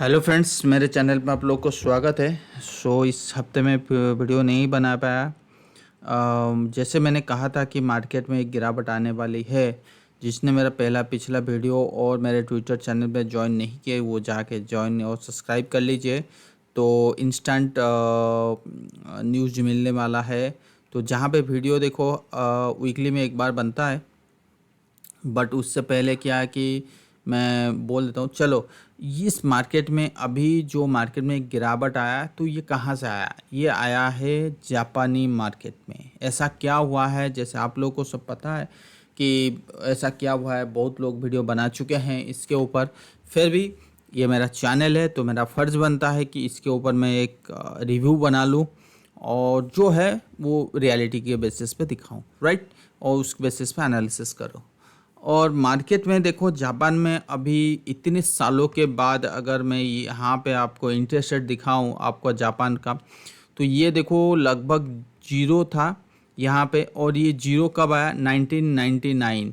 Hello friends, मेरे channel में आप लोग को स्वागत है। इस हफ्ते में वीडियो नहीं बना पाया। जैसे मैंने कहा था कि मार्केट में एक गिरावट आने वाली है। जिसने मेरा पिछला वीडियो और मेरे ट्विटर चैनल पे ज्वाइन नहीं किए वो जाके ज्वाइन और सब्सक्राइब कर लीजिए। तो इंस्टेंट न्यूज़ मिलने वाला है। तो जहाँ पे वीडियो देखो वीकली में एक बार बनता है, बट उससे पहले क्या है कि मैं बोल देता हूँ। चलो, इस मार्केट में अभी जो मार्केट में एक गिरावट आया तो ये कहाँ से आया? ये आया है जापानी मार्केट में। ऐसा क्या हुआ है, जैसे आप लोगों को सब पता है कि ऐसा क्या हुआ है। बहुत लोग वीडियो बना चुके हैं इसके ऊपर। फिर भी ये मेरा चैनल है तो मेरा फ़र्ज़ बनता है कि इसके ऊपर मैं एक रिव्यू बना लूँ और जो है वो रियलिटी के बेसिस पे दिखाऊं, राइट? और उस बेसिस पे एनालिसिस करो। और मार्केट में देखो, जापान में अभी इतने सालों के बाद अगर मैं यहाँ पे आपको इंटरेस्ट रेट दिखाऊँ आपको जापान का, तो ये देखो लगभग जीरो था यहाँ पे। और ये जीरो कब आया? 1999।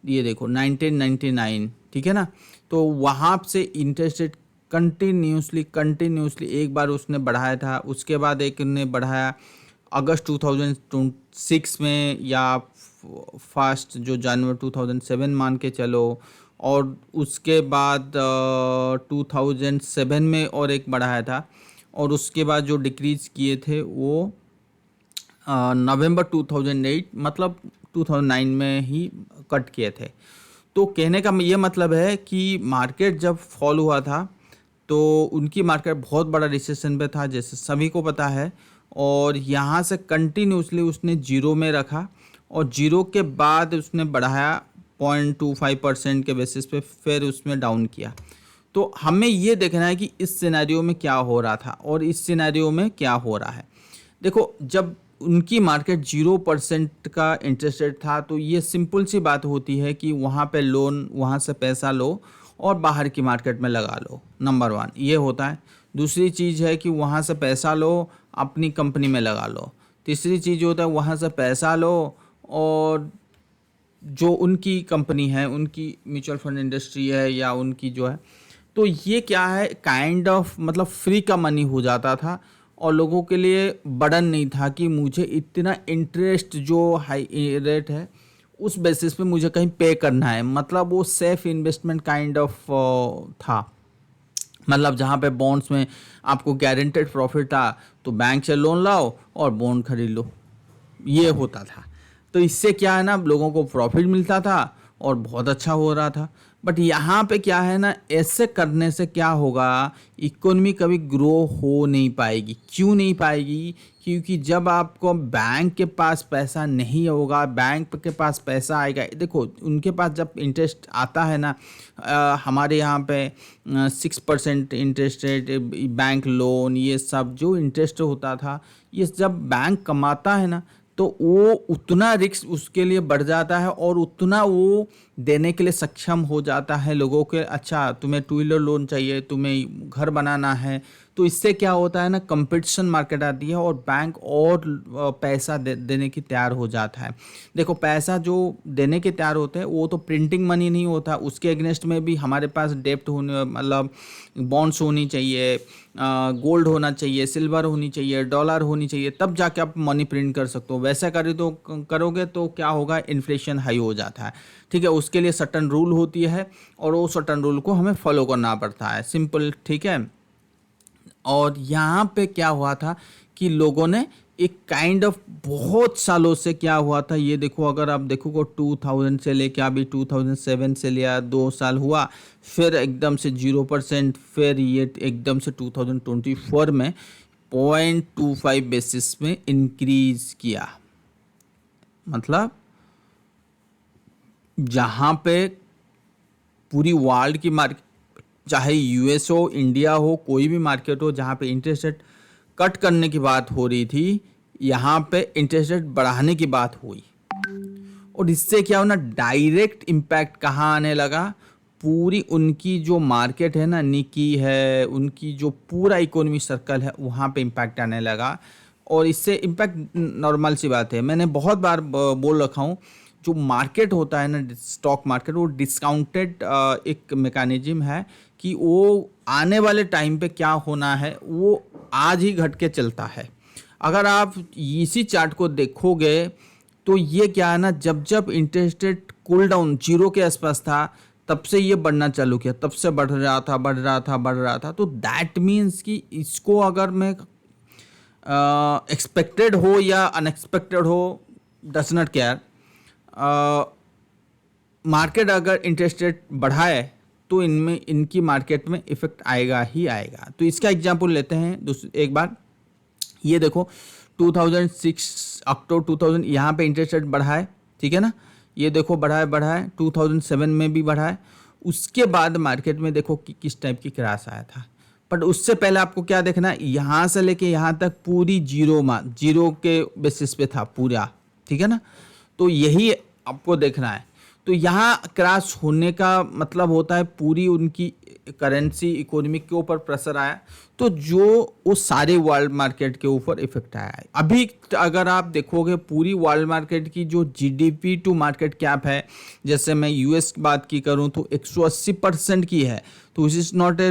ये देखो 1999, ठीक है ना। तो वहाँ से इंटरेस्ट रेट कंटिन्यूसली एक बार उसने बढ़ाया था, उसके बाद एक ने बढ़ाया अगस्त 2006 में, या फर्स्ट जो जनवरी 2007 मान के चलो। और उसके बाद 2007 में और एक बढ़ाया था। और उसके बाद जो डिक्रीज किए थे वो नवंबर 2008 मतलब 2009 में ही कट किए थे। तो कहने का ये मतलब है कि मार्केट जब फॉल हुआ था तो उनकी मार्केट बहुत बड़ा रिसेशन पे था, जैसे सभी को पता है। और यहाँ से कंटिन्यूसली उसने जीरो में रखा और जीरो के बाद उसने बढ़ाया 0.25% के बेसिस पे, फिर उसमें डाउन किया। तो हमें ये देखना है कि इस सिनेरियो में क्या हो रहा था और इस सिनेरियो में क्या हो रहा है। देखो, जब उनकी मार्केट 0% का इंटरेस्ट रेट था तो ये सिंपल सी बात होती है कि वहाँ पे लोन, वहाँ से पैसा लो और बाहर की मार्केट में लगा लो। नंबर वन ये होता है। दूसरी चीज़ है कि वहाँ से पैसा लो, अपनी कंपनी में लगा लो। तीसरी चीज़ होता है वहाँ से पैसा लो और जो उनकी कंपनी है, उनकी म्यूचुअल फंड इंडस्ट्री है या उनकी जो है, तो ये क्या है, काइंड ऑफ मतलब फ्री का मनी हो जाता था। और लोगों के लिए बर्डन नहीं था कि मुझे इतना इंटरेस्ट जो हाई रेट है उस बेसिस पे मुझे कहीं पे करना है। मतलब वो सेफ इन्वेस्टमेंट काइंड ऑफ था। मतलब जहाँ पे बॉन्ड्स में आपको गारंटेड प्रॉफिट था तो बैंक से लोन लाओ और बॉन्ड खरीद लो, ये होता था। तो इससे क्या है ना, लोगों को प्रॉफिट मिलता था और बहुत अच्छा हो रहा था। बट यहाँ पे क्या है ना, ऐसे करने से क्या होगा, इकोनॉमी कभी ग्रो हो नहीं पाएगी। क्यों नहीं पाएगी? क्योंकि जब आपको बैंक के पास पैसा नहीं होगा, बैंक के पास पैसा आएगा। देखो, उनके पास जब इंटरेस्ट आता है ना, हमारे यहाँ पे 6% इंटरेस्ट रेट, बैंक लोन, ये सब जो इंटरेस्ट होता था, ये जब बैंक कमाता है ना तो वो उतना रिस्क उसके लिए बढ़ जाता है और उतना वो देने के लिए सक्षम हो जाता है लोगों के। अच्छा, तुम्हें टू व्हीलर लोन चाहिए, तुम्हें घर बनाना है, तो इससे क्या होता है ना, कंपटीशन मार्केट आती है और बैंक और पैसा देने की तैयार हो जाता है। देखो, पैसा जो देने के तैयार होते हैं वो तो प्रिंटिंग मनी नहीं होता, उसके अगेंस्ट में भी हमारे पास डेप्ट होने, मतलब बॉन्ड्स होनी चाहिए, गोल्ड होना चाहिए, सिल्वर होनी चाहिए, डॉलर होनी चाहिए, तब जाके आप मनी प्रिंट कर सकते हो। वैसा करोगे तो क्या होगा, इन्फ्लेशन हाई हो जाता है। ठीक है, उसके लिए सर्टन रूल होती है और वो सर्टन रूल को हमें फॉलो करना पड़ता है, सिंपल, ठीक है। और यहाँ पे क्या हुआ था कि लोगों ने एक काइंड ऑफ बहुत सालों से क्या हुआ था, ये देखो, अगर आप देखोगे 2000 से लेके अभी 2007 से लिया 2 साल हुआ, फिर एकदम से 0%, फिर ये एकदम से 2024 में 0.25 बेसिस में इंक्रीज किया। मतलब जहाँ पे पूरी वर्ल्ड की मार्केट, चाहे यूएस हो, इंडिया हो, कोई भी मार्केट हो, जहाँ पे इंटरेस्ट रेट कट करने की बात हो रही थी, यहाँ पे इंटरेस्ट रेट बढ़ाने की बात हुई। और इससे क्या हो ना, डायरेक्ट इम्पैक्ट कहाँ आने लगा, पूरी उनकी जो मार्केट है ना, निकी है, उनकी जो पूरा इकोनॉमी सर्कल है, वहाँ पे इम्पैक्ट आने लगा। और इससे इम्पैक्ट नॉर्मल सी बात है, मैंने बहुत बार बोल रखा हूँ, जो मार्केट होता है ना, स्टॉक मार्केट, वो डिस्काउंटेड एक मैकेनिज्म है कि वो आने वाले टाइम पे क्या होना है वो आज ही घट के चलता है। अगर आप इसी चार्ट को देखोगे तो ये क्या है ना, जब जब interest rate cool down zero के आसपास था तब से ये बढ़ना चालू किया, तब से बढ़ रहा था बढ़ रहा था बढ़ रहा था। तो दैट मीन्स कि इसको अगर मैं एक्सपेक्टेड हो या अनएक्सपेक्टेड हो डज नॉट केयर, मार्केट अगर इंटरेस्ट रेट बढ़ाए तो इनमें इनकी मार्केट में इफेक्ट आएगा ही आएगा। तो इसका एग्जांपल लेते हैं एक बार। ये देखो 2006 अक्टूबर 2000 यहाँ पे इंटरेस्ट रेट बढ़ा है, ठीक है ना। ये देखो बढ़ा है 2007 में भी बढ़ा है। उसके बाद मार्केट में देखो कि किस टाइप की क्रैश आया था। बट उससे पहले आपको क्या देखना है, यहाँ से लेके यहाँ तक पूरी जीरो के बेसिस पे था पूरा, ठीक है ना। तो यही आपको देखना है। तो यहाँ क्रैश होने का मतलब होता है पूरी उनकी करेंसी इकोनॉमी के ऊपर प्रेशर आया, तो जो वो सारे वर्ल्ड मार्केट के ऊपर इफेक्ट आया है। अभी अगर आप देखोगे पूरी वर्ल्ड मार्केट की जो जीडीपी टू मार्केट कैप है, जैसे मैं यूएस की बात की करूं तो 180% की है, तो which is not a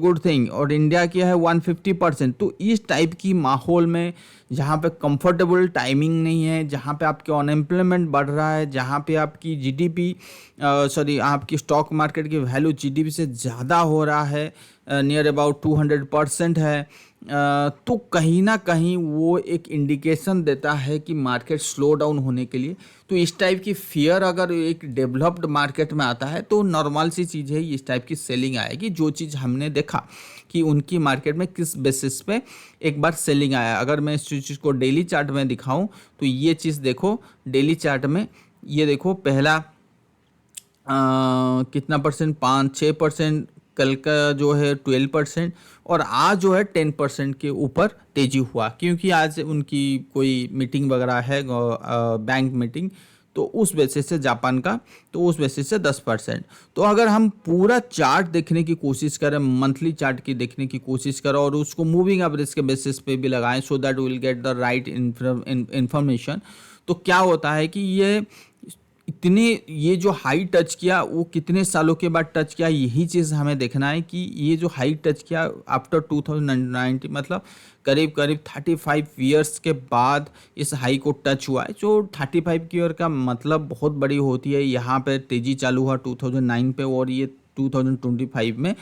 good thing. और इंडिया की है 150%। तो इस टाइप की माहौल में जहाँ पे कंफर्टेबल टाइमिंग नहीं है, जहाँ पे आपके अनएम्प्लॉयमेंट बढ़ रहा है, जहाँ पे आपकी जीडीपी आपकी स्टॉक मार्केट की वैल्यू जीडीपी से ज़्यादा हो रहा है, नियर अबाउट 200% है, तो कहीं ना कहीं वो एक इंडिकेशन देता है कि मार्केट स्लो डाउन होने के लिए। तो इस टाइप की फियर अगर एक डेवलप्ड मार्केट में आता है तो नॉर्मल सी चीज़ है, इस टाइप की सेलिंग आएगी। जो चीज़ हमने देखा कि उनकी मार्केट में किस बेसिस पे एक बार सेलिंग आया। अगर मैं इस चीज़ को डेली चार्ट में दिखाऊं तो ये चीज़ देखो डेली चार्ट में, ये देखो पहला कितना परसेंट, 5-6%, कल का जो है 12%, और आज जो है 10% के ऊपर तेजी हुआ, क्योंकि आज उनकी कोई मीटिंग वगैरह है, बैंक मीटिंग, तो उस बेसिस से जापान का, तो उस बेसिस से 10%। तो अगर हम पूरा चार्ट देखने की कोशिश करें, मंथली चार्ट की देखने की कोशिश करें और उसको मूविंग एवरेज के बेसिस पे भी लगाएं, so that will get the right information, तो क्या होता है कि ये जो हाई टच किया वो कितने सालों के बाद टच किया, यही चीज़ हमें देखना है कि ये जो हाई टच किया आफ्टर 2019, मतलब करीब 35 ईयर्स के बाद इस हाई को टच हुआ है। जो 35 ईयर का मतलब बहुत बड़ी होती है। यहाँ पे तेज़ी चालू हुआ 2009 पे और ये 2025 में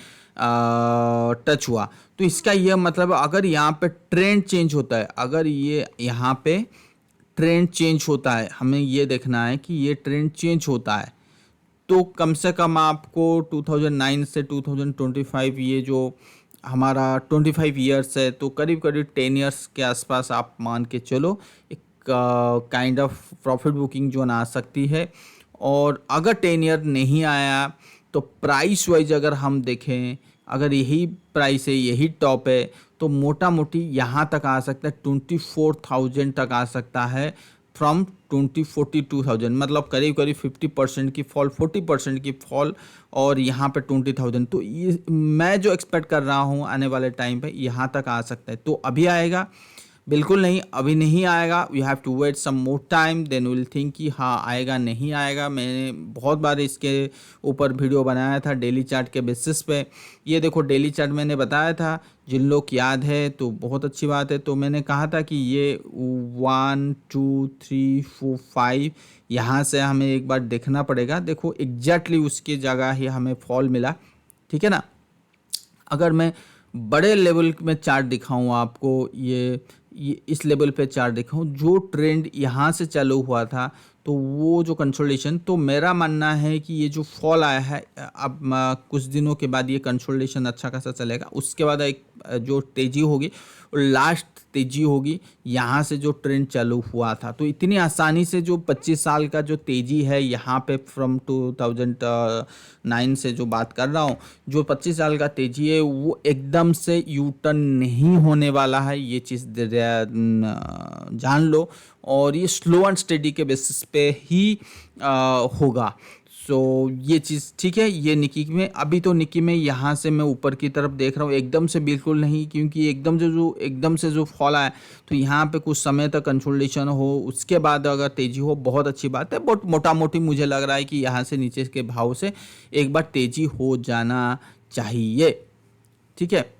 टच हुआ। तो इसका यह मतलब अगर यहाँ पे ट्रेंड चेंज होता है, अगर ये यहाँ पे ट्रेंड चेंज होता है, हमें ये देखना है कि ये ट्रेंड चेंज होता है, तो कम से कम आपको 2009 से 2025 ये जो हमारा 25 ईयर्स है, तो करीब 10 ईयर्स के आसपास आप मान के चलो एक काइंड ऑफ प्रॉफिट बुकिंग जो आ सकती है। और अगर 10 ईयर नहीं आया तो प्राइस वाइज अगर हम देखें, अगर यही प्राइस है, यही टॉप है, तो मोटा मोटी यहाँ तक आ सकता है 24,000 तक आ सकता है फ्रॉम 42,000, मतलब करीब 50% की फॉल, 40% की फॉल, और यहाँ पे 20,000। तो ये मैं जो एक्सपेक्ट कर रहा हूँ आने वाले टाइम पे यहाँ तक आ सकता है। तो अभी आएगा? बिल्कुल नहीं, अभी नहीं आएगा। We have to wait some more time, then will think कि हाँ आएगा नहीं आएगा। मैंने बहुत बार इसके ऊपर वीडियो बनाया था डेली चार्ट के बेसिस पे। ये देखो डेली चार्ट मैंने बताया था, जिन लोग याद है तो बहुत अच्छी बात है। तो मैंने कहा था कि ये 1 2 3 4 5 यहाँ से हमें एक बार देखना पड़ेगा। देखो एग्जैक्टली उसकी जगह ही हमें फॉल मिला, ठीक है ना। अगर मैं बड़े लेवल में चार्ट दिखाऊं आपको, ये इस लेवल पे चार्ट दिखाऊं, जो ट्रेंड यहाँ से चालू हुआ था, तो वो जो कंसोलिडेशन, तो मेरा मानना है कि ये जो फॉल आया है अब कुछ दिनों के बाद ये कंसोलिडेशन अच्छा खासा चलेगा। उसके बाद एक जो तेज़ी होगी और लास्ट तेज़ी होगी यहाँ से जो ट्रेंड चालू हुआ था। तो इतनी आसानी से जो 25 साल का जो तेज़ी है यहाँ पे फ्रॉम 2009 से जो बात कर रहा हूँ, जो 25 साल का तेज़ी है वो एकदम से यू टर्न नहीं होने वाला है, ये चीज़ जान लो। और ये स्लो एंड स्टेडी के बेसिस पे ही होगा। सो ये चीज़ ठीक है। ये निकी में, अभी तो निकी में यहाँ से मैं ऊपर की तरफ देख रहा हूँ, एकदम से बिल्कुल नहीं, क्योंकि एकदम से जो फॉल आया, तो यहाँ पे कुछ समय तक कंसोलिडेशन हो, उसके बाद अगर तेज़ी हो बहुत अच्छी बात है। बट मोटा मोटी मुझे लग रहा है कि यहाँ से नीचे के भाव से एक बार तेज़ी हो जाना चाहिए। ठीक है,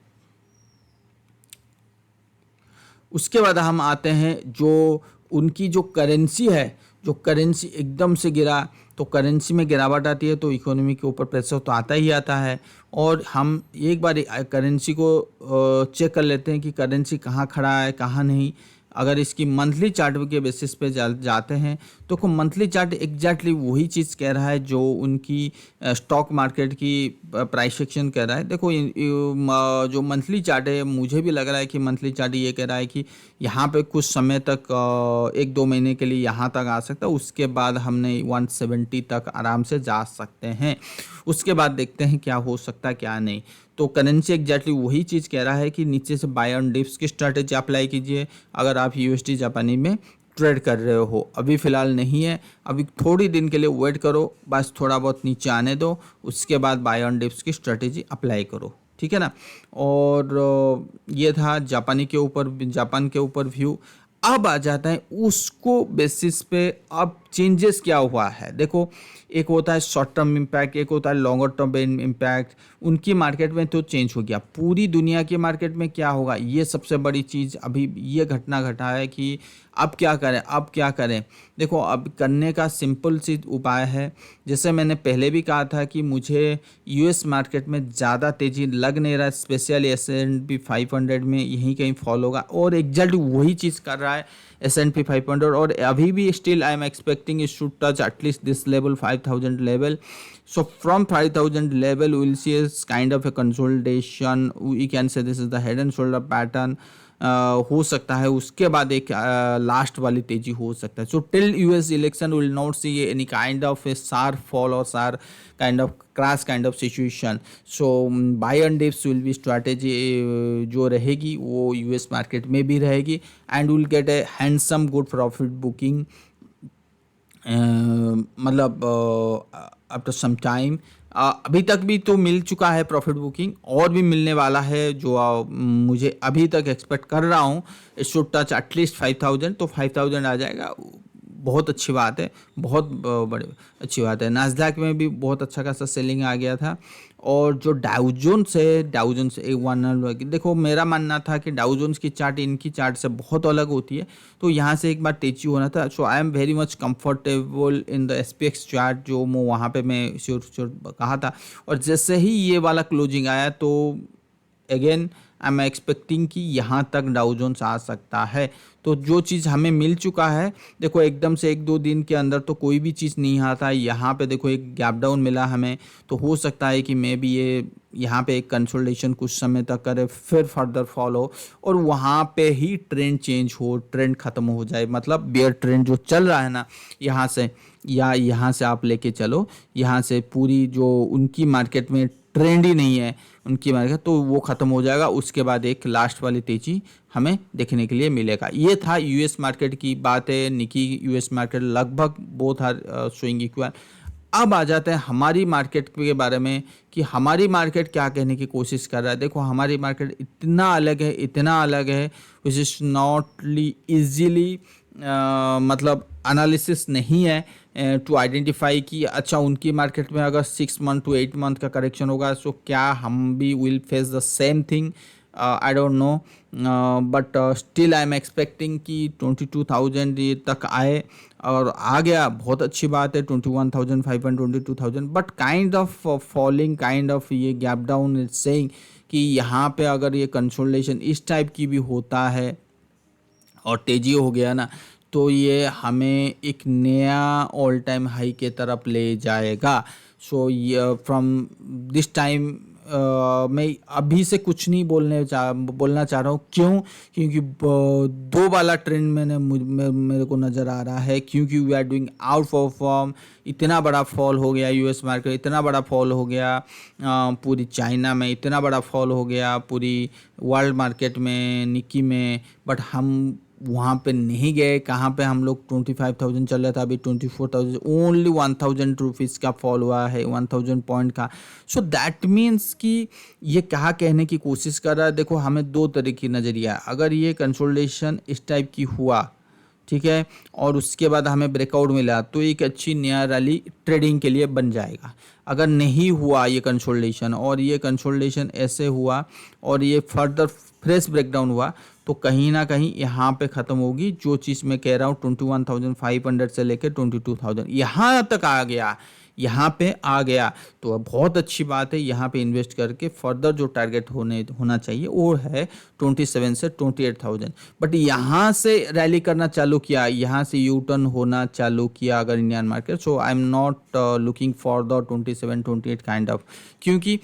उसके बाद हम आते हैं जो उनकी जो करेंसी है, जो करेंसी एकदम से गिरा, तो करेंसी में गिरावट आती है तो इकोनॉमी के ऊपर प्रेशर तो आता ही आता है। और हम एक बार करेंसी को चेक कर लेते हैं कि करेंसी कहाँ खड़ा है कहाँ नहीं। अगर इसकी मंथली चार्ट के बेसिस पे जाते हैं तो मंथली चार्ट एग्जैक्टली वही चीज़ कह रहा है जो उनकी स्टॉक मार्केट की प्राइस सेक्शन कह रहा है। देखो जो मंथली चार्ट है, मुझे भी लग रहा है कि मंथली चार्ट ये कह रहा है कि यहाँ पे कुछ समय तक 1-2 महीने के लिए यहाँ तक आ सकता है, उसके बाद हमने 170 तक आराम से जा सकते हैं। उसके बाद देखते हैं क्या हो सकता है क्या नहीं। तो करेंसी एग्जैक्टली वही चीज़ कह रहा है कि नीचे से बाय ऑन डिप्स की स्ट्रैटेजी अप्लाई कीजिए अगर आप यूएसडी जापानी में ट्रेड कर रहे हो। अभी फ़िलहाल नहीं है, अभी थोड़ी दिन के लिए वेट करो, बस थोड़ा बहुत नीचे आने दो, उसके बाद बाय ऑन डिप्स की स्ट्रैटेजी अप्लाई करो। ठीक है ना। और ये था जापान के ऊपर व्यू। अब आ जाता है उसको बेसिस पे अब चेंजेस क्या हुआ है। देखो, एक होता है शॉर्ट टर्म इम्पैक्ट, एक होता है लॉन्गर टर्म इम्पैक्ट। उनकी मार्केट में तो चेंज हो गया, पूरी दुनिया की मार्केट में क्या होगा, ये सबसे बड़ी चीज़ अभी ये घटना घटा है कि अब क्या करें। देखो, अब करने का सिंपल सी उपाय है। जैसे मैंने पहले भी कहा था कि मुझे यूएस मार्केट में ज़्यादा तेज़ी लग नहीं रहा है, स्पेशली S&P 500 में यहीं कहीं फॉल होगा, और एग्जैक्ट वही चीज़ कर रहा है S&P 500। और अभी भी still I am expecting it should touch at least this level 5000 level. So from 5000 level we will see a kind of a consolidation. We can say this is the head and shoulder pattern. हो सकता है उसके बाद एक last वाली तेजी हो सकता है। So till US election will not see any kind of a sharp fall और sharp kind of crash kind of situation. So buy and dips will be strategy जो रहेगी वो यूएस मार्केट में भी रहेगी, and will get a handsome good profit booking मतलब after some time. अभी तक भी तो मिल चुका है प्रॉफिट बुकिंग, और भी मिलने वाला है जो मुझे अभी तक एक्सपेक्ट कर रहा हूँ। इट शुड टच एटलीस्ट 5000, तो 5000 आ जाएगा, बहुत अच्छी बात है, बहुत बड़ी अच्छी बात है। नास्डैक में भी बहुत अच्छा खासा सेलिंग आ गया था। और जो डाउ जोन्स एक 1 देखो, मेरा मानना था कि डाउ जोन्स की चार्ट इनकी चार्ट से बहुत अलग होती है, तो यहाँ से एक बार तेजी होना था। So I am very much comfortable in the SPX chart, जो वहाँ पे मैं श्योर कहा था। और जैसे ही ये वाला क्लोजिंग आया तो अगेन आई एम एक्सपेक्टिंग कि यहाँ तक डाउ जोन्स आ सकता है। तो जो चीज़ हमें मिल चुका है, देखो एकदम से 1-2 दिन के अंदर तो कोई भी चीज़ नहीं आता। यहाँ पे देखो एक गैप डाउन मिला हमें, तो हो सकता है कि मे बी ये यहाँ पे एक कंसोलिडेशन कुछ समय तक करे, फिर फर्दर फॉल हो और वहाँ पे ही ट्रेंड चेंज हो, ट्रेंड ख़त्म हो जाए। मतलब बेयर ट्रेंड जो चल रहा है ना यहाँ से, या यहाँ से आप लेके चलो, यहाँ से पूरी जो उनकी मार्केट में ट्रेंड ही नहीं है उनकी मार्केट, तो वो ख़त्म हो जाएगा। उसके बाद एक लास्ट वाली तेज़ी हमें देखने के लिए मिलेगा। ये था यूएस मार्केट की बात है। निकी यूएस मार्केट लगभग बोथ आर शोइंग इक्वल। अब आ जाते हैं हमारी मार्केट के बारे में कि हमारी मार्केट क्या कहने की कोशिश कर रहा है। देखो, हमारी मार्केट इतना अलग है विच इज़ नॉटली ईजीली मतलब एनालिसिस नहीं है टू आइडेंटिफाई कि अच्छा उनकी मार्केट में अगर 6 मंथ to 8 मंथ का करेक्शन होगा, सो क्या हम भी will face the same thing. I don't know, but still I am expecting कि 22,000 तक आए, और आ गया, बहुत अच्छी बात है। 21,500 22,000, but kind of falling, kind of ये गैप डाउन इज सेइंग कि यहाँ पे अगर ये कंसोलिडेशन इस टाइप की भी होता है और तेजी हो गया ना, तो ये हमें एक नया ऑल टाइम हाई के तरफ ले जाएगा। सो ये फ्रॉम दिस टाइम मैं अभी से कुछ नहीं बोलना चाह रहा हूँ। क्यों? क्योंकि दो वाला ट्रेंड मेरे को नज़र आ रहा है, क्योंकि we are doing outperform. इतना बड़ा फॉल हो गया यूएस मार्केट, इतना बड़ा फॉल हो गया पूरी चाइना में, इतना बड़ा फॉल हो गया पूरी वर्ल्ड मार्केट में, निकी में, बट हम वहाँ पे नहीं गए। कहाँ पे हम लोग 25,000 चल रहा था, अभी 24,000, ओनली 1,000 रुपीज़ का फॉल हुआ है, 1,000 पॉइंट का। सो दैट मीन्स कि ये क्या कहने की कोशिश कर रहा है। देखो, हमें दो तरह की नज़रिया है। अगर ये कंसोलिडेशन इस टाइप की हुआ, ठीक है, और उसके बाद हमें ब्रेकआउट मिला तो एक अच्छी नया रैली ट्रेडिंग के लिए बन जाएगा। अगर नहीं हुआ ये कंसोलिडेशन और ये कंसोलिडेशन ऐसे हुआ और ये फर्दर फ्रेश ब्रेकडाउन हुआ तो कहीं ना कहीं यहाँ पे ख़त्म होगी। जो चीज़ मैं कह रहा हूँ 21,500 से लेकर 22,000 यहाँ तक आ गया, यहाँ पे आ गया तो अब बहुत अच्छी बात है। यहाँ पे इन्वेस्ट करके फर्दर जो टारगेट होना चाहिए वो है 27 से 28,000। बट यहाँ से रैली करना चालू किया, यहाँ से यू टर्न होना चालू किया अगर Indian market, so I am not looking for the 27-28 kind of, क्योंकि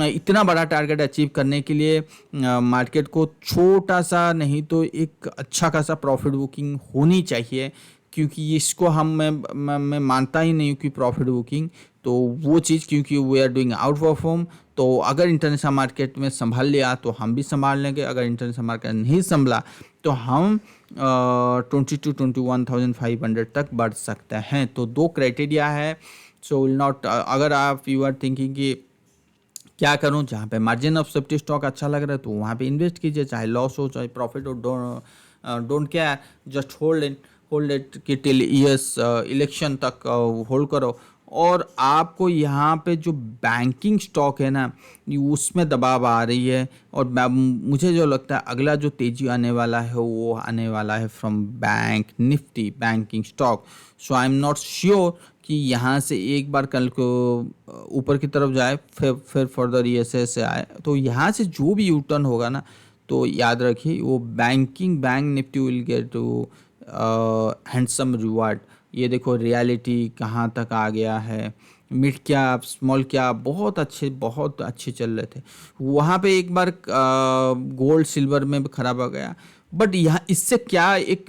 इतना बड़ा टारगेट अचीव करने के लिए मार्केट को छोटा सा नहीं तो एक अच्छा खासा प्रॉफिट बुकिंग होनी चाहिए, क्योंकि इसको मैं मानता ही नहीं हूँ कि प्रॉफिट बुकिंग तो वो चीज़, क्योंकि we are doing outperform. तो अगर इंटरनेशनल मार्केट में संभाल लिया तो हम भी संभाल लेंगे, अगर इंटरनेशनल मार्केट नहीं संभला तो हम 22,000-21,500 तक बढ़ सकते हैं। तो दो क्राइटेरिया है। सो विल नॉट, अगर आप यू आर थिंकिंग कि क्या करूं, जहाँ पे मार्जिन ऑफ सेफ्टी स्टॉक अच्छा लग रहा है तो वहाँ पे इन्वेस्ट कीजिए, चाहे लॉस हो चाहे प्रॉफिट हो, don't care, just hold it कि टिल ईयर्स इलेक्शन तक होल्ड करो। और आपको यहाँ पे जो बैंकिंग स्टॉक है ना उसमें दबाव आ रही है, और मुझे जो लगता है अगला जो तेजी आने वाला है वो आने वाला है from bank Nifty banking stock. So I am not sure कि यहाँ से एक बार कल को ऊपर की तरफ जाए फिर फर्दर ESS से आए, तो यहाँ से जो भी यू टर्न होगा ना तो याद रखिए वो bank Nifty will get to handsome reward. ये देखो रियलिटी कहाँ तक आ गया है, मिड कैप स्मॉल कैप बहुत अच्छे चल रहे थे, वहाँ पे एक बार गोल्ड सिल्वर में भी खराब आ गया। बट यहाँ इससे क्या एक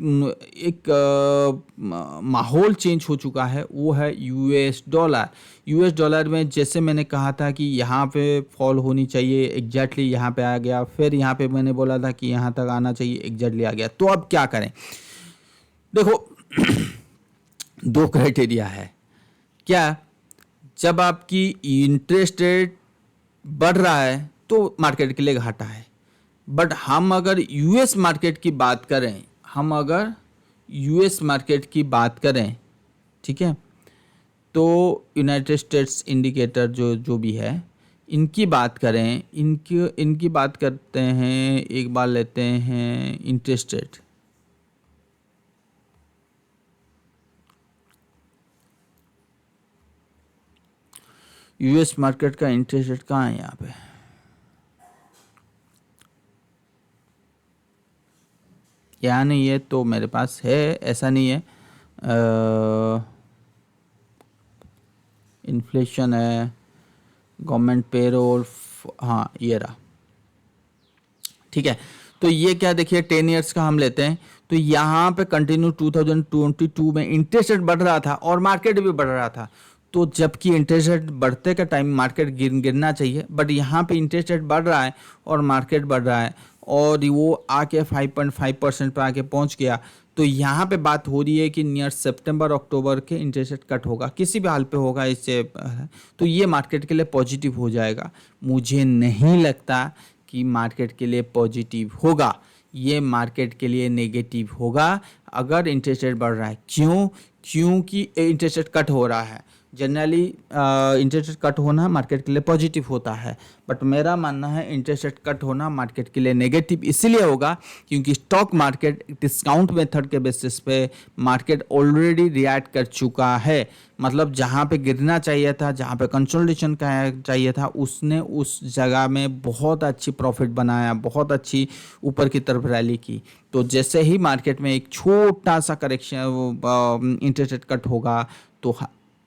माहौल चेंज हो चुका है, वो है US डॉलर में जैसे मैंने कहा था कि यहाँ पे फॉल होनी चाहिए, एग्जैक्टली यहाँ पे आ गया। फिर यहाँ पे मैंने बोला था कि यहाँ तक आना चाहिए, एग्जैक्टली आ गया। तो अब क्या करें, देखो दो क्राइटेरिया है। क्या, जब आपकी इंटरेस्ट रेट बढ़ रहा है तो मार्केट के लिए घाटा है। बट हम अगर यूएस मार्केट की बात करें, ठीक है, तो यूनाइटेड स्टेट्स इंडिकेटर जो भी है इनकी बात करें, इनकी बात करते हैं, एक बार लेते हैं इंटरेस्ट रेट। यूएस मार्केट का इंटरेस्ट रेट कहाँ है, यहाँ पे यहाँ नहीं है तो मेरे पास है, ऐसा नहीं है। इन्फ्लेशन है, गवर्नमेंट पेरोल, हाँ ये रहा, ठीक है। तो ये क्या, देखिए 10 ईयर्स का हम लेते हैं तो यहाँ पे कंटिन्यू 2022 में इंटरेस्ट रेट बढ़ रहा था और मार्केट भी बढ़ रहा था। तो जबकि इंटरेस्ट रेट बढ़ते का टाइम मार्केट गिरना चाहिए, बट यहाँ पे इंटरेस्ट रेट बढ़ रहा है और मार्केट बढ़ रहा है और वो आके 5.5% पर आके पहुँच गया। तो यहाँ पे बात हो रही है कि नियर सितंबर अक्टूबर के इंटरेस्ट रेट कट होगा, किसी भी हाल पे होगा इससे, तो ये मार्केट के लिए पॉजिटिव हो जाएगा। मुझे नहीं लगता कि मार्केट के लिए पॉजिटिव होगा, ये मार्केट के लिए नेगेटिव होगा अगर इंटरेस्ट रेट बढ़ रहा है। क्योंकि इंटरेस्ट रेट कट हो रहा है। जनरली इंटरेस्ट रेट कट होना मार्केट के लिए पॉजिटिव होता है, बट मेरा मानना है इंटरेस्ट रेट कट होना मार्केट के लिए नेगेटिव इसलिए होगा क्योंकि स्टॉक मार्केट डिस्काउंट मेथड के बेसिस पे मार्केट ऑलरेडी रिएक्ट कर चुका है। मतलब जहाँ पे गिरना चाहिए था, जहाँ पे कंसोलिडेशन चाहिए था, उसने उस जगह में बहुत अच्छी प्रॉफिट बनाया, बहुत अच्छी ऊपर की तरफ रैली की। तो जैसे ही मार्केट में एक छोटा सा करेक्शन इंटरेस्ट रेट कट होगा तो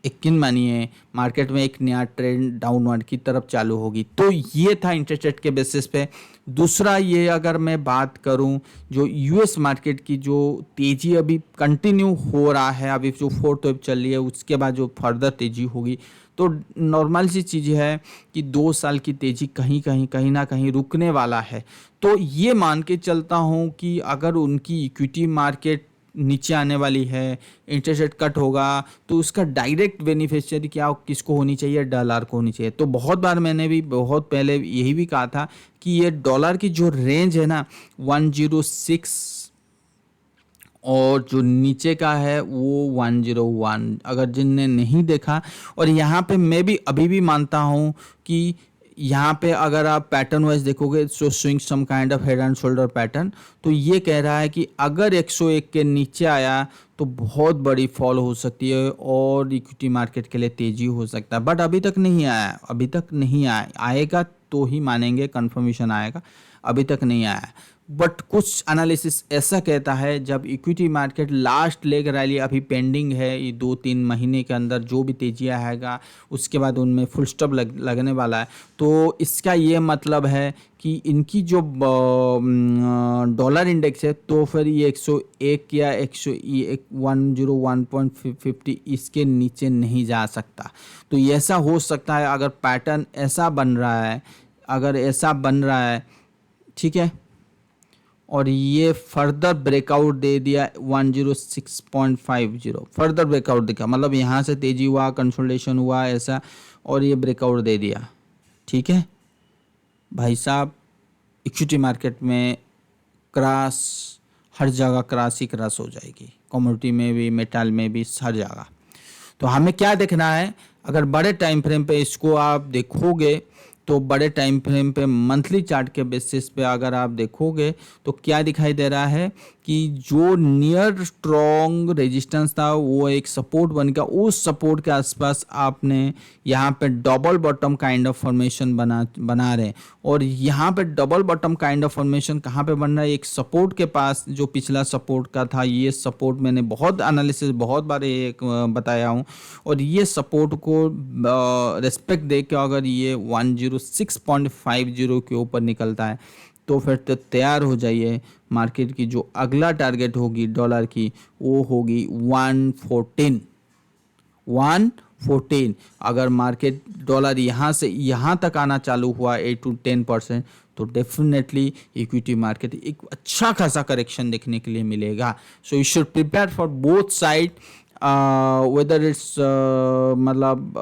यकीन मानिए मार्केट में एक नया ट्रेंड डाउनवर्ड की तरफ चालू होगी। तो ये था इंटरेस्ट रेट के बेसिस पे। दूसरा ये अगर मैं बात करूं जो यूएस मार्केट की जो तेज़ी अभी कंटिन्यू हो रहा है, अभी जो 4th वेव चल रही है उसके बाद जो फर्दर तेज़ी होगी, तो नॉर्मल सी चीज़ है कि 2 साल की तेज़ी कहीं ना कहीं रुकने वाला है। तो ये मान के चलता हूँ कि अगर उनकी इक्विटी मार्केट नीचे आने वाली है, इंटरेस्ट रेट कट होगा, तो उसका डायरेक्ट बेनिफिशियरी क्या किसको होनी चाहिए, डॉलर को होनी चाहिए। तो बहुत बार मैंने भी बहुत पहले यही भी कहा था कि ये डॉलर की जो रेंज है ना 106 और जो नीचे का है वो 101, अगर जिनने नहीं देखा। और यहाँ पे मैं भी अभी भी मानता हूँ कि यहाँ पे अगर आप पैटर्न वाइज देखोगे so swing some kind of head and shoulder pattern, तो ये कह रहा है कि अगर 101 के नीचे आया तो बहुत बड़ी फॉल हो सकती है और इक्विटी मार्केट के लिए तेजी हो सकता है। बट अभी तक नहीं आया, अभी तक नहीं आया, आएगा तो ही मानेंगे, कंफर्मेशन आएगा, अभी तक नहीं आया। बट कुछ एनालिसिस ऐसा कहता है जब equity market last leg rally अभी पेंडिंग है, ये 2-3 महीने के अंदर जो भी तेजी आएगा उसके बाद उनमें फुल स्टॉप लगने वाला है। तो इसका ये मतलब है कि इनकी जो डॉलर इंडेक्स है तो फिर ये 101 या 101.50 इसके नीचे नहीं जा सकता। तो ऐसा हो सकता है अगर पैटर्न ऐसा बन रहा है, अगर ऐसा बन रहा है, ठीक है, और ये फर्दर ब्रेकआउट दे दिया 106.50, फर्दर ब्रेकआउट दिखा, मतलब यहाँ से तेजी हुआ, कंसोलिडेशन हुआ ऐसा, और ये ब्रेकआउट दे दिया, ठीक है भाई साहब, इक्विटी मार्केट में क्रॉस, हर जगह क्रॉस ही क्रॉस हो जाएगी, कमोडिटी में भी, मेटल में भी, हर जगह। तो हमें क्या देखना है, अगर बड़े टाइम फ्रेम पे इसको आप देखोगे तो बड़े टाइम फ्रेम पे मंथली चार्ट के बेसिस पे अगर आप देखोगे तो क्या दिखाई दे रहा है कि जो नियर स्ट्रॉन्ग रेजिस्टेंस था वो एक सपोर्ट बन गया, उस सपोर्ट के आसपास आपने यहाँ पे double bottom kind of formation बना रहे हैं। और यहाँ पे double bottom kind of formation कहाँ पे बन रहा है, एक सपोर्ट के पास, जो पिछला सपोर्ट का था, ये सपोर्ट मैंने बहुत एनालिसिस बहुत बार एक बताया हूँ, और ये सपोर्ट को रिस्पेक्ट दे के अगर ये 106.50 के ऊपर निकलता है तो फिर तो तैयार हो जाइए, मार्केट की जो अगला टारगेट होगी डॉलर की वो होगी 114। अगर मार्केट डॉलर यहाँ से यहाँ तक आना चालू हुआ 8-10%, तो डेफिनेटली इक्विटी मार्केट एक अच्छा खासा करेक्शन देखने के लिए मिलेगा। So you should prepare for both side, whether it's मतलब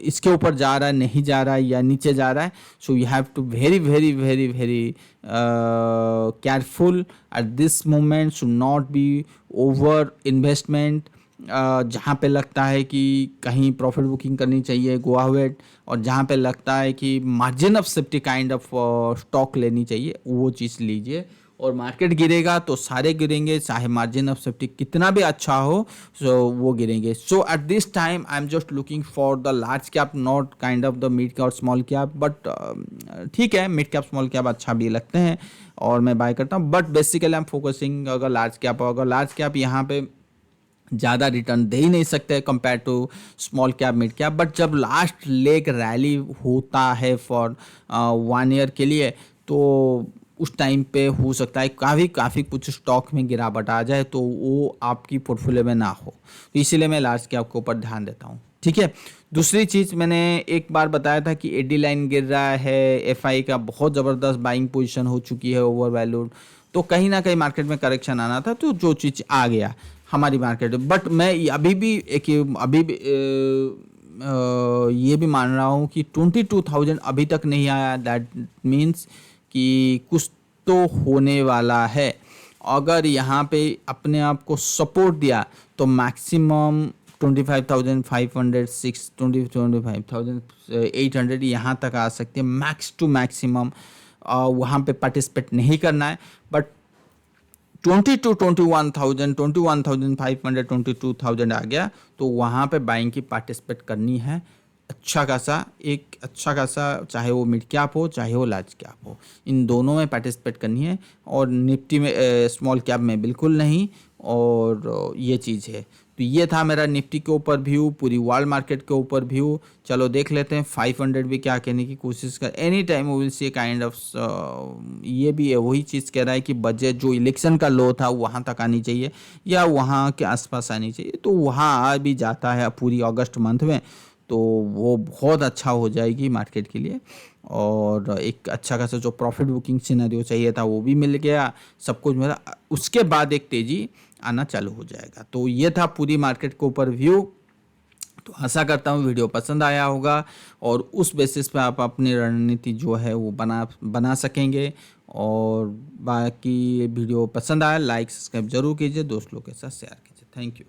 इसके ऊपर जा रहा है, नहीं जा रहा है, या नीचे जा रहा है। So you have to very very very very careful at this moment, should not be over investment. जहाँ पे लगता है कि कहीं प्रॉफिट बुकिंग करनी चाहिए, गो अहेड, और जहाँ पे लगता है कि margin of safety kind of stock लेनी चाहिए, वो चीज़ लीजिए। और मार्केट गिरेगा तो सारे गिरेंगे, चाहे मार्जिन ऑफ सेफ्टी कितना भी अच्छा हो, सो वो गिरेंगे। So at this time I am just looking for the large cap, not kind of the mid cap और स्मॉल कैप, बट ठीक है, मिड कैप स्मॉल कैप अच्छा भी लगते हैं और मैं बाय करता हूँ। But basically I am focusing, अगर लार्ज कैप हो, अगर लार्ज कैप यहाँ पे ज़्यादा रिटर्न दे ही नहीं सकते compare to small cap mid cap, but जब लास्ट लेग रैली होता है फॉर 1 ईयर के लिए, तो उस टाइम पे हो सकता है काफ़ी कुछ स्टॉक में गिरावट आ जाए, तो वो आपकी पोर्टफोलियो में ना हो। तो इसीलिए मैं लार्ज कैप के ऊपर ध्यान देता हूँ, ठीक है। दूसरी चीज़, मैंने एक बार बताया था कि एडी लाइन गिर रहा है, एफआई का बहुत ज़बरदस्त बाइंग पोजीशन हो चुकी है, ओवर वैल्यूड, तो कहीं ना कहीं मार्केट में करेक्शन आना था, तो जो चीज़ आ गया हमारी मार्केट। बट मैं अभी भी ये भी मान रहा हूँ कि 22,000 अभी तक नहीं आया, दैट मीन्स कि कुछ तो होने वाला है। अगर यहाँ पे अपने आप को सपोर्ट दिया तो मैक्सिमम 25,500, 25,800 यहाँ तक आ सकती है, मैक्स टू मैक्सिमम। वहाँ पे पार्टिसिपेट नहीं करना है, बट 21,500, 22,000 आ गया तो वहाँ पे बाइंग की पार्टिसिपेट करनी है। अच्छा खासा चाहे वो मिड कैप हो चाहे वो लार्ज कैप हो, इन दोनों में पार्टिसिपेट करनी है। और निफ्टी में स्मॉल कैप में बिल्कुल नहीं, और ये चीज़ है। तो ये था मेरा निफ्टी के ऊपर व्यू, पूरी वर्ल्ड मार्केट के ऊपर व्यू। चलो देख लेते हैं 500 भी क्या कहने की कोशिश कर। Any time we will see kind of, ये भी है, वही चीज़ कह रहा है कि बजट जो इलेक्शन का लो था वहाँ तक आनी चाहिए या वहाँ के आसपास आनी चाहिए, तो वहाँ आ भी जाता है पूरी अगस्त मंथ में, तो वो बहुत अच्छा हो जाएगी मार्केट के लिए। और एक अच्छा खासा जो प्रॉफिट बुकिंग सिनेरियो चाहिए था वो भी मिल गया, सब कुछ मिला, उसके बाद एक तेज़ी आना चालू हो जाएगा। तो ये था पूरी मार्केट के ऊपर व्यू। तो आशा करता हूँ वीडियो पसंद आया होगा और उस बेसिस पे आप अपनी रणनीति जो है वो बना सकेंगे और बाकी वीडियो पसंद आया लाइक सब्सक्राइब जरूर कीजिए, दोस्त लोग के साथ शेयर कीजिए। Thank you.